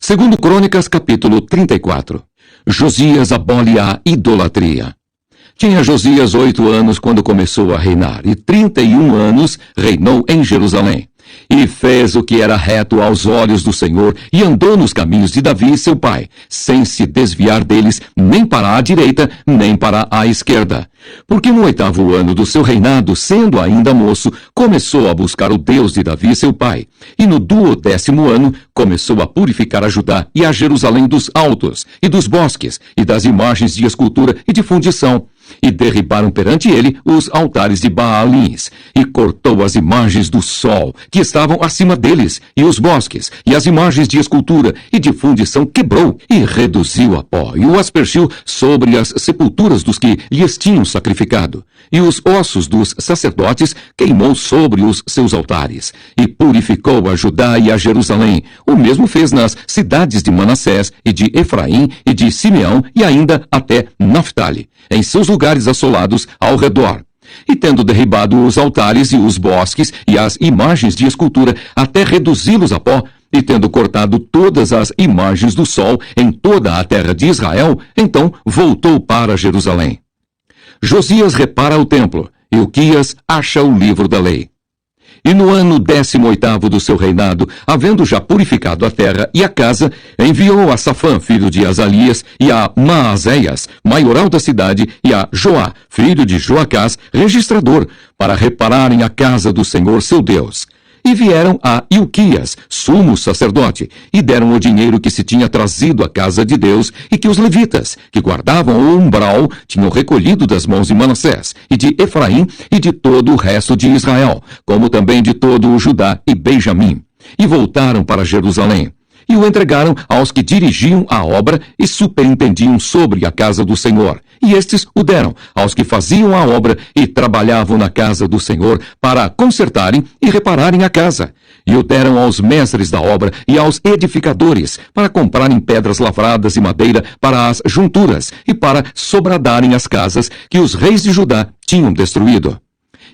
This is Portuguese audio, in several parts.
Segundo Crônicas, capítulo 34. Josias abole a idolatria. Tinha Josias 8 anos quando começou a reinar, e 31 anos reinou em Jerusalém. E fez o que era reto aos olhos do Senhor, e andou nos caminhos de Davi, seu pai, sem se desviar deles, nem para a direita, nem para a esquerda. Porque no 8º ano do seu reinado, sendo ainda moço, começou a buscar o Deus de Davi, seu pai. E no 12º ano, começou a purificar a Judá e a Jerusalém dos altos, e dos bosques, e das imagens de escultura e de fundição. E derribaram perante ele os altares de Baalins, e cortou as imagens do sol, que estavam acima deles, e os bosques, e as imagens de escultura e de fundição quebrou, e reduziu a pó, e o aspergiu sobre as sepulturas dos que lhes tinham sacrificado. E os ossos dos sacerdotes queimou sobre os seus altares, e purificou a Judá e a Jerusalém. O mesmo fez nas cidades de Manassés, e de Efraim, e de Simeão, e ainda até Naftali, em seus lugares assolados ao redor. E tendo derribado os altares e os bosques e as imagens de escultura, até reduzi-los a pó, e tendo cortado todas as imagens do sol em toda a terra de Israel, então voltou para Jerusalém. Josias repara o templo, e Ilquias acha o livro da lei. E no ano 18º do seu reinado, havendo já purificado a terra e a casa, enviou a Safã, filho de Azalias, e a Maazéias, maioral da cidade, e a Joá, filho de Joacás, registrador, para repararem a casa do Senhor seu Deus. E vieram a Ilquias, sumo sacerdote, e deram o dinheiro que se tinha trazido à casa de Deus, e que os levitas, que guardavam o umbral, tinham recolhido das mãos de Manassés, e de Efraim, e de todo o resto de Israel, como também de todo o Judá e Benjamim. E voltaram para Jerusalém. E o entregaram aos que dirigiam a obra e superintendiam sobre a casa do Senhor. E estes o deram aos que faziam a obra e trabalhavam na casa do Senhor para consertarem e repararem a casa. E o deram aos mestres da obra e aos edificadores para comprarem pedras lavradas e madeira para as junturas e para sobradarem as casas que os reis de Judá tinham destruído.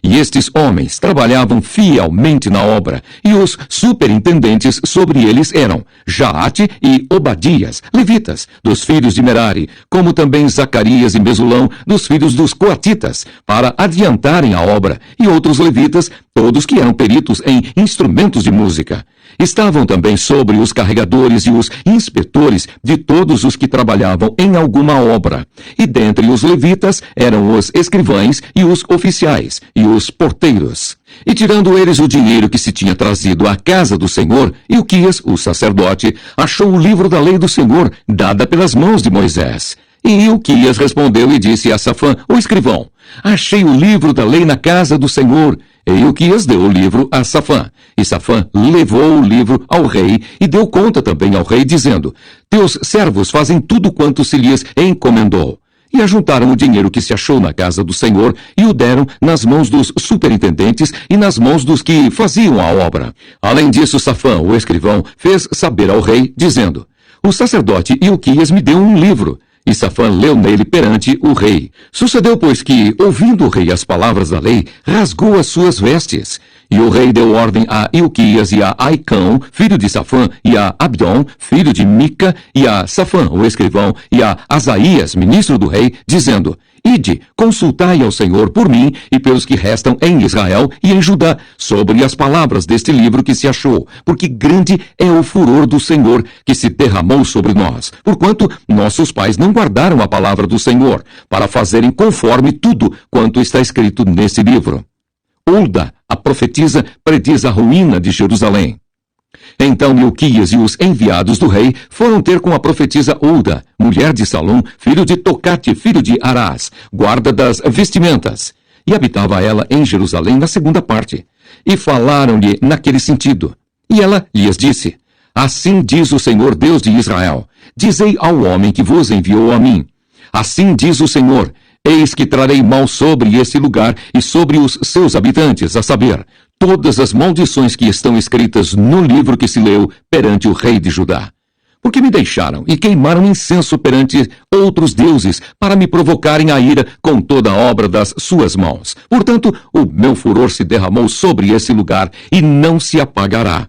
E estes homens trabalhavam fielmente na obra, e os superintendentes sobre eles eram Jaate e Obadias, levitas, dos filhos de Merari, como também Zacarias e Mesulão, dos filhos dos coatitas, para adiantarem a obra, e outros levitas, todos que eram peritos em instrumentos de música. Estavam também sobre os carregadores e os inspetores de todos os que trabalhavam em alguma obra. E dentre os levitas eram os escrivães e os oficiais e os porteiros. E tirando eles o dinheiro que se tinha trazido à casa do Senhor, Ilquias, o sacerdote, achou o livro da lei do Senhor, dada pelas mãos de Moisés. E Ilquias respondeu e disse a Safã, o escrivão, achei o livro da lei na casa do Senhor. E Ilquias deu o livro a Safã. E Safã levou o livro ao rei e deu conta também ao rei, dizendo, teus servos fazem tudo quanto se lhes encomendou. E ajuntaram o dinheiro que se achou na casa do Senhor e o deram nas mãos dos superintendentes e nas mãos dos que faziam a obra. Além disso, Safã, o escrivão, fez saber ao rei, dizendo, o sacerdote Ilquias me deu um livro. E Safã leu nele perante o rei. Sucedeu, pois, que, ouvindo o rei as palavras da lei, rasgou as suas vestes. E o rei deu ordem a Ilquias e a Aicão, filho de Safã, e a Abdon, filho de Mica, e a Safã, o escrivão, e a Asaías, ministro do rei, dizendo, ide, consultai ao Senhor por mim e pelos que restam em Israel e em Judá, sobre as palavras deste livro que se achou, porque grande é o furor do Senhor que se derramou sobre nós, porquanto nossos pais não guardaram a palavra do Senhor, para fazerem conforme tudo quanto está escrito nesse livro. Hulda, a profetisa, prediz a ruína de Jerusalém. Então Ilquias e os enviados do rei foram ter com a profetisa Hulda, mulher de Salum, filho de Tocate, filho de Arás, guarda das vestimentas. E habitava ela em Jerusalém na segunda parte. E falaram-lhe naquele sentido. E ela lhes disse, assim diz o Senhor Deus de Israel, dizei ao homem que vos enviou a mim. Assim diz o Senhor, eis que trarei mal sobre esse lugar e sobre os seus habitantes, a saber, todas as maldições que estão escritas no livro que se leu perante o rei de Judá. Porque me deixaram e queimaram incenso perante outros deuses para me provocarem a ira com toda a obra das suas mãos. Portanto, o meu furor se derramou sobre esse lugar e não se apagará.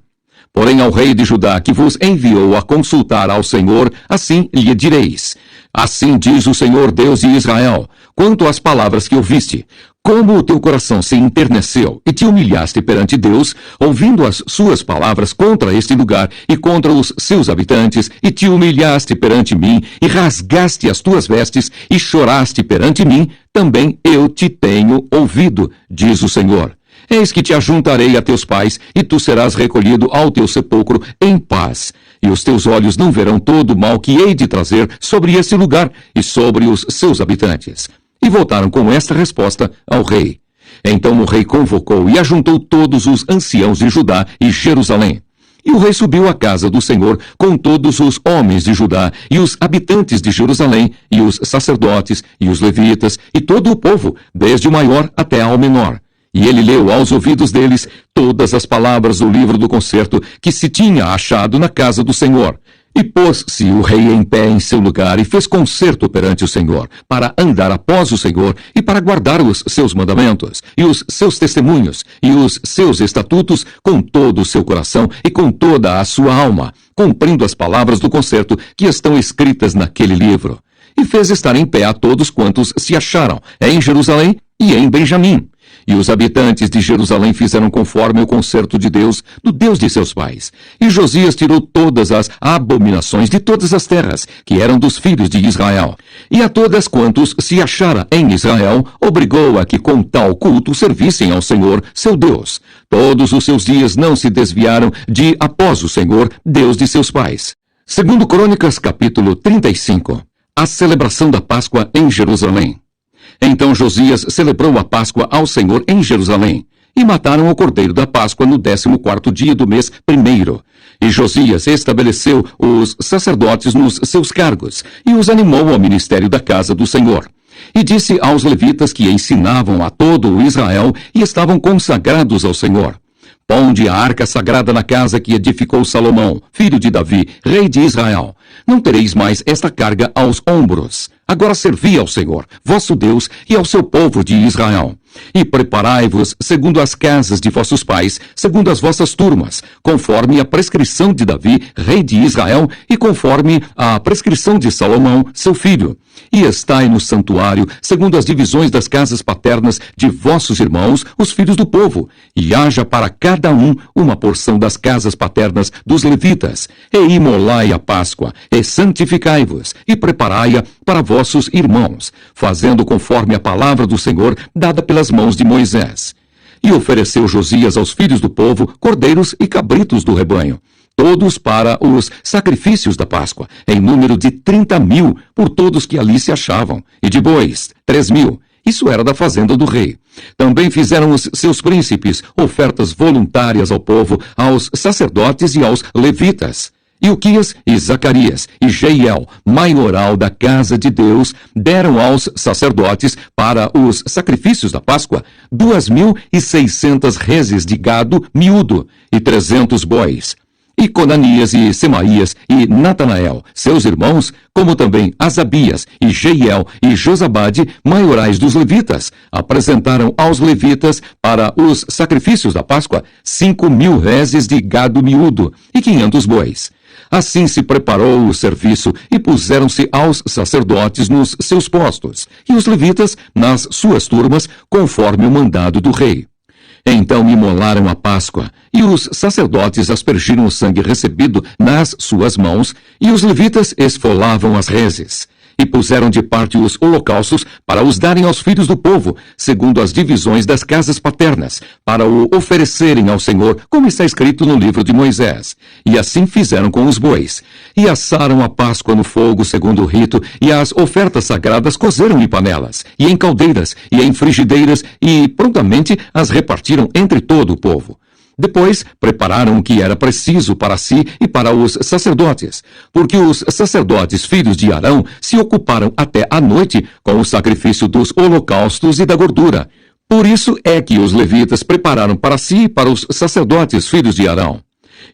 Porém ao rei de Judá, que vos enviou a consultar ao Senhor, assim lhe direis: assim diz o Senhor Deus de Israel, quanto às palavras que ouviste, como o teu coração se enterneceu e te humilhaste perante Deus, ouvindo as suas palavras contra este lugar e contra os seus habitantes, e te humilhaste perante mim, e rasgaste as tuas vestes, e choraste perante mim, também eu te tenho ouvido, diz o Senhor. Eis que te ajuntarei a teus pais, e tu serás recolhido ao teu sepulcro em paz. E os teus olhos não verão todo o mal que hei de trazer sobre esse lugar e sobre os seus habitantes. E voltaram com esta resposta ao rei. Então o rei convocou e ajuntou todos os anciãos de Judá e Jerusalém. E o rei subiu à casa do Senhor com todos os homens de Judá e os habitantes de Jerusalém, e os sacerdotes, e os levitas, e todo o povo, desde o maior até ao menor. E ele leu aos ouvidos deles todas as palavras do livro do concerto que se tinha achado na casa do Senhor. E pôs-se o rei em pé em seu lugar e fez concerto perante o Senhor, para andar após o Senhor e para guardar os seus mandamentos, e os seus testemunhos, e os seus estatutos com todo o seu coração e com toda a sua alma, cumprindo as palavras do concerto que estão escritas naquele livro. E fez estar em pé a todos quantos se acharam em Jerusalém e em Benjamim. E os habitantes de Jerusalém fizeram conforme o concerto de Deus, do Deus de seus pais. E Josias tirou todas as abominações de todas as terras, que eram dos filhos de Israel. E a todas quantos se achara em Israel, obrigou a que com tal culto servissem ao Senhor, seu Deus. Todos os seus dias não se desviaram de após o Senhor, Deus de seus pais. Segundo Crônicas, capítulo 35. A celebração da Páscoa em Jerusalém. Então Josias celebrou a Páscoa ao Senhor em Jerusalém, e mataram o cordeiro da Páscoa no 14º dia do mês primeiro. E Josias estabeleceu os sacerdotes nos seus cargos, e os animou ao ministério da casa do Senhor. E disse aos levitas que ensinavam a todo o Israel e estavam consagrados ao Senhor: ponde a arca sagrada na casa que edificou Salomão, filho de Davi, rei de Israel. Não tereis mais esta carga aos ombros. Agora servi ao Senhor, vosso Deus, e ao seu povo de Israel. E preparai-vos segundo as casas de vossos pais, segundo as vossas turmas, conforme a prescrição de Davi, rei de Israel, e conforme a prescrição de Salomão, seu filho. E estai no santuário, segundo as divisões das casas paternas de vossos irmãos, os filhos do povo, e haja para cada um uma porção das casas paternas dos levitas. E imolai a Páscoa, e santificai-vos, e preparai-a para vossos irmãos, fazendo conforme a palavra do Senhor dada pelas mãos de Moisés. E ofereceu Josias aos filhos do povo cordeiros e cabritos do rebanho, todos para os sacrifícios da Páscoa, em número de 30.000 por todos que ali se achavam, e de bois, 3.000. Isso era da fazenda do rei. Também fizeram os seus príncipes ofertas voluntárias ao povo, aos sacerdotes e aos levitas. Ilquias e Zacarias e Jeiel, maioral da casa de Deus, deram aos sacerdotes para os sacrifícios da Páscoa 2.600 reses de gado miúdo e 300 bois. E Conanias e Semaías e Natanael, seus irmãos, como também Asabias e Jeiel e Josabade, maiorais dos levitas, apresentaram aos levitas para os sacrifícios da Páscoa 5.000 reses de gado miúdo e 500 bois. Assim se preparou o serviço e puseram-se aos sacerdotes nos seus postos, e os levitas nas suas turmas, conforme o mandado do rei. Então imolaram a Páscoa, e os sacerdotes aspergiram o sangue recebido nas suas mãos, e os levitas esfolavam as reses. E puseram de parte os holocaustos para os darem aos filhos do povo, segundo as divisões das casas paternas, para o oferecerem ao Senhor, como está escrito no livro de Moisés. E assim fizeram com os bois. E assaram a Páscoa no fogo, segundo o rito, e as ofertas sagradas cozeram em panelas, e em caldeiras, e em frigideiras, e prontamente as repartiram entre todo o povo. Depois, prepararam o que era preciso para si e para os sacerdotes, porque os sacerdotes filhos de Arão se ocuparam até a noite com o sacrifício dos holocaustos e da gordura. Por isso é que os levitas prepararam para si e para os sacerdotes filhos de Arão.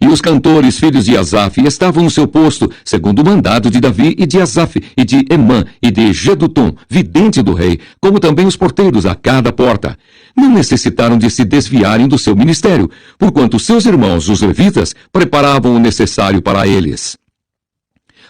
E os cantores, filhos de Asaf, estavam no seu posto, segundo o mandado de Davi e de Asaf, e de Emã, e de Jedutum, vidente do rei, como também os porteiros a cada porta. Não necessitaram de se desviarem do seu ministério, porquanto seus irmãos, os levitas, preparavam o necessário para eles.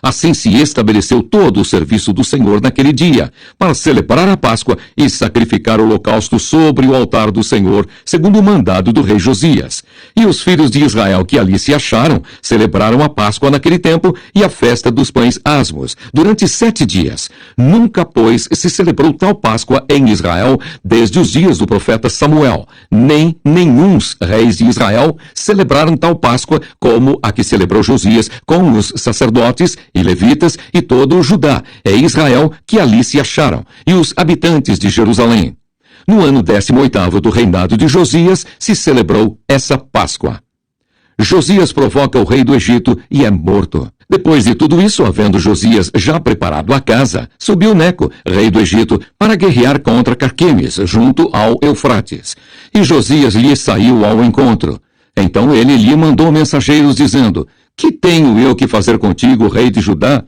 Assim se estabeleceu todo o serviço do Senhor naquele dia, para celebrar a Páscoa e sacrificar o holocausto sobre o altar do Senhor, segundo o mandado do rei Josias. E os filhos de Israel que ali se acharam, celebraram a Páscoa naquele tempo e a festa dos pães asmos, durante 7 dias. Nunca, pois, se celebrou tal Páscoa em Israel desde os dias do profeta Samuel. Nem nenhuns reis de Israel celebraram tal Páscoa como a que celebrou Josias com os sacerdotes e levitas e todo o Judá, é Israel, que ali se acharam, e os habitantes de Jerusalém. No ano 18º do reinado de Josias, se celebrou essa Páscoa. Josias provoca o rei do Egito e é morto. Depois de tudo isso, havendo Josias já preparado a casa, subiu Neco, rei do Egito, para guerrear contra Carquemes, junto ao Eufrates. E Josias lhe saiu ao encontro. Então ele lhe mandou mensageiros, dizendo: que tenho eu que fazer contigo, rei de Judá?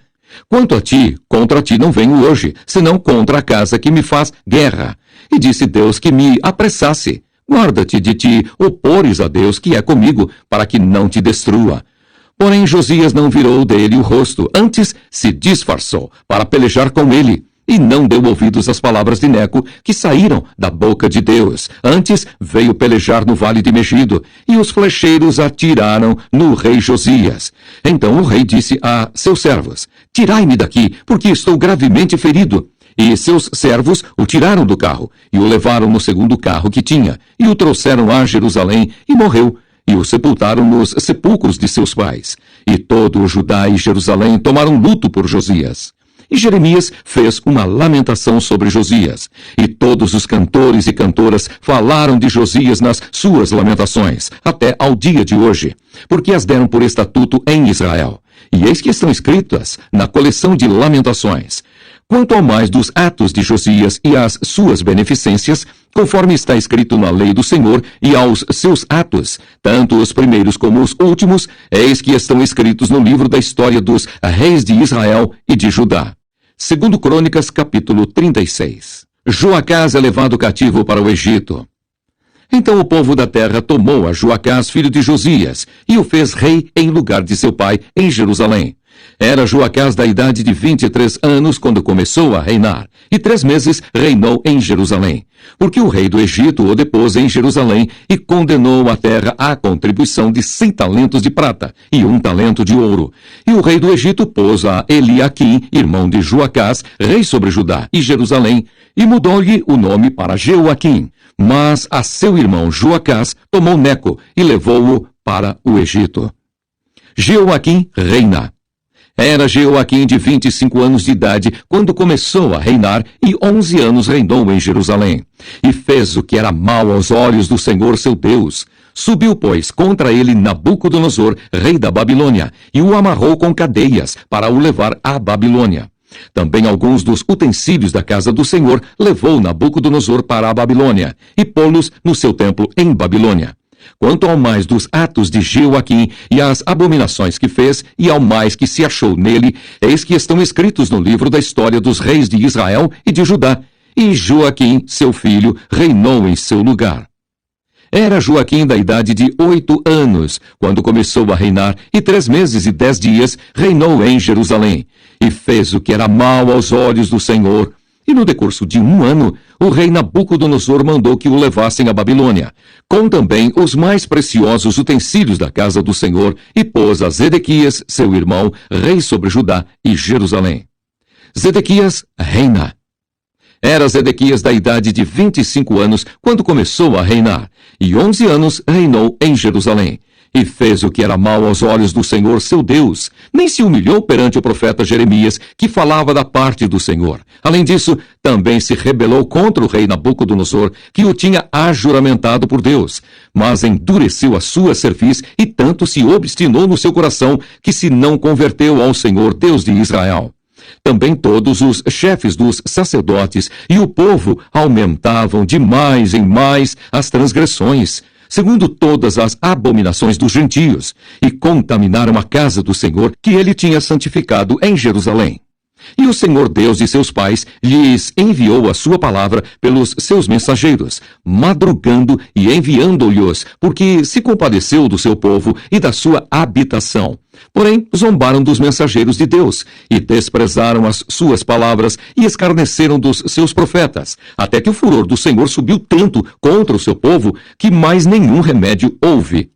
Quanto a ti, contra ti não venho hoje, senão contra a casa que me faz guerra. E disse Deus que me apressasse. Guarda-te de ti opores a Deus que é comigo, para que não te destrua. Porém Josias não virou dele o rosto, antes se disfarçou para pelejar com ele. E não deu ouvidos às palavras de Neco, que saíram da boca de Deus. Antes veio pelejar no vale de Megido, e os flecheiros atiraram no rei Josias. Então o rei disse a seus servos: tirai-me daqui, porque estou gravemente ferido. E seus servos o tiraram do carro, e o levaram no segundo carro que tinha, e o trouxeram a Jerusalém, e morreu. E o sepultaram nos sepulcros de seus pais. E todo o Judá e Jerusalém tomaram luto por Josias. E Jeremias fez uma lamentação sobre Josias. E todos os cantores e cantoras falaram de Josias nas suas lamentações, até ao dia de hoje, porque as deram por estatuto em Israel. E eis que estão escritas na coleção de lamentações. Quanto ao mais dos atos de Josias e às suas beneficências, conforme está escrito na lei do Senhor e aos seus atos, tanto os primeiros como os últimos, eis que estão escritos no livro da história dos reis de Israel e de Judá. Segundo Crônicas, capítulo 36. Joacás é levado cativo para o Egito. Então o povo da terra tomou a Joacás, filho de Josias, e o fez rei em lugar de seu pai, em Jerusalém. Era Joacás da idade de 23 anos quando começou a reinar, e 3 meses reinou em Jerusalém. Porque o rei do Egito o depôs em Jerusalém e condenou a terra à contribuição de 100 talentos de prata e 1 talento de ouro. E o rei do Egito pôs a Eliaquim, irmão de Joacás, rei sobre Judá e Jerusalém, e mudou-lhe o nome para Jeoaquim. Mas a seu irmão Joacás tomou Neco e levou-o para o Egito. Jeoaquim reina. Era Jeoaquim de 25 anos de idade quando começou a reinar e 11 anos reinou em Jerusalém. E fez o que era mal aos olhos do Senhor seu Deus. Subiu, pois, contra ele Nabucodonosor, rei da Babilônia, e o amarrou com cadeias para o levar à Babilônia. Também alguns dos utensílios da casa do Senhor levou Nabucodonosor para a Babilônia e pô-los no seu templo em Babilônia. Quanto ao mais dos atos de Jeoaquim e às abominações que fez, e ao mais que se achou nele, eis que estão escritos no livro da história dos reis de Israel e de Judá. E Joaquim, seu filho, reinou em seu lugar. Era Joaquim da idade de 8 anos, quando começou a reinar, e 3 meses e 10 dias reinou em Jerusalém. E fez o que era mal aos olhos do Senhor. E no decurso de 1 ano, o rei Nabucodonosor mandou que o levassem à Babilônia, com também os mais preciosos utensílios da casa do Senhor, e pôs a Zedequias, seu irmão, rei sobre Judá e Jerusalém. Zedequias reina. Era Zedequias da idade de 25 anos quando começou a reinar, e 11 anos reinou em Jerusalém. E fez o que era mal aos olhos do Senhor seu Deus, nem se humilhou perante o profeta Jeremias, que falava da parte do Senhor. Além disso, também se rebelou contra o rei Nabucodonosor, que o tinha ajuramentado por Deus, mas endureceu a sua cerviz e tanto se obstinou no seu coração, que se não converteu ao Senhor Deus de Israel. Também todos os chefes dos sacerdotes e o povo aumentavam de mais em mais as transgressões. segundo todas as abominações dos gentios, e contaminaram a casa do Senhor, que ele tinha santificado em Jerusalém. E o Senhor Deus de seus pais lhes enviou a sua palavra pelos seus mensageiros, madrugando e enviando-lhes, porque se compadeceu do seu povo e da sua habitação. Porém, zombaram dos mensageiros de Deus, e desprezaram as suas palavras, e escarneceram dos seus profetas, até que o furor do Senhor subiu tanto contra o seu povo, que mais nenhum remédio houve.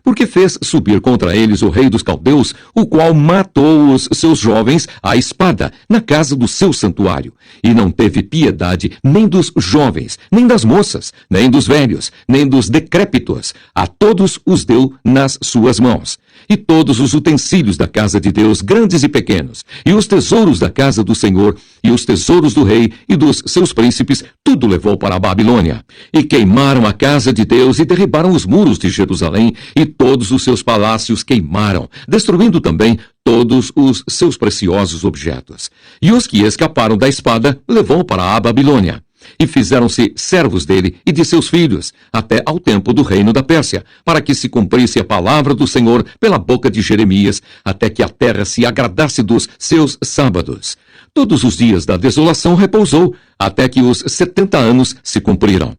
Porque fez subir contra eles o rei dos caldeus, o qual matou os seus jovens à espada na casa do seu santuário, e não teve piedade nem dos jovens, nem das moças, nem dos velhos, nem dos decrépitos, a todos os deu nas suas mãos. E todos os utensílios da casa de Deus, grandes e pequenos, e os tesouros da casa do Senhor, e os tesouros do rei e dos seus príncipes, tudo levou para a Babilônia. E queimaram a casa de Deus, e derribaram os muros de Jerusalém, e todos os seus palácios queimaram, destruindo também todos os seus preciosos objetos. E os que escaparam da espada levou para a Babilônia. E fizeram-se servos dele e de seus filhos, até ao tempo do reino da Pérsia, para que se cumprisse a palavra do Senhor pela boca de Jeremias, até que a terra se agradasse dos seus sábados. Todos os dias da desolação repousou, até que os 70 anos se cumpriram.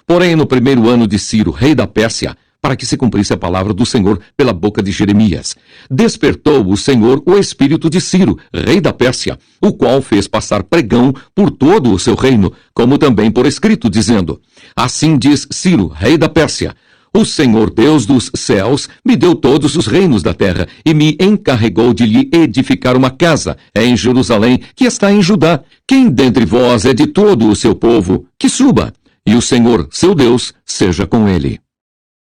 Porém, no primeiro ano de Ciro, rei da Pérsia, para que se cumprisse a palavra do Senhor pela boca de Jeremias, despertou o Senhor o espírito de Ciro, rei da Pérsia, o qual fez passar pregão por todo o seu reino, como também por escrito, dizendo: Assim diz Ciro, rei da Pérsia: O Senhor Deus dos céus me deu todos os reinos da terra e me encarregou de lhe edificar uma casa em Jerusalém, que está em Judá. Quem dentre vós é de todo o seu povo, que suba, e o Senhor, seu Deus, seja com ele.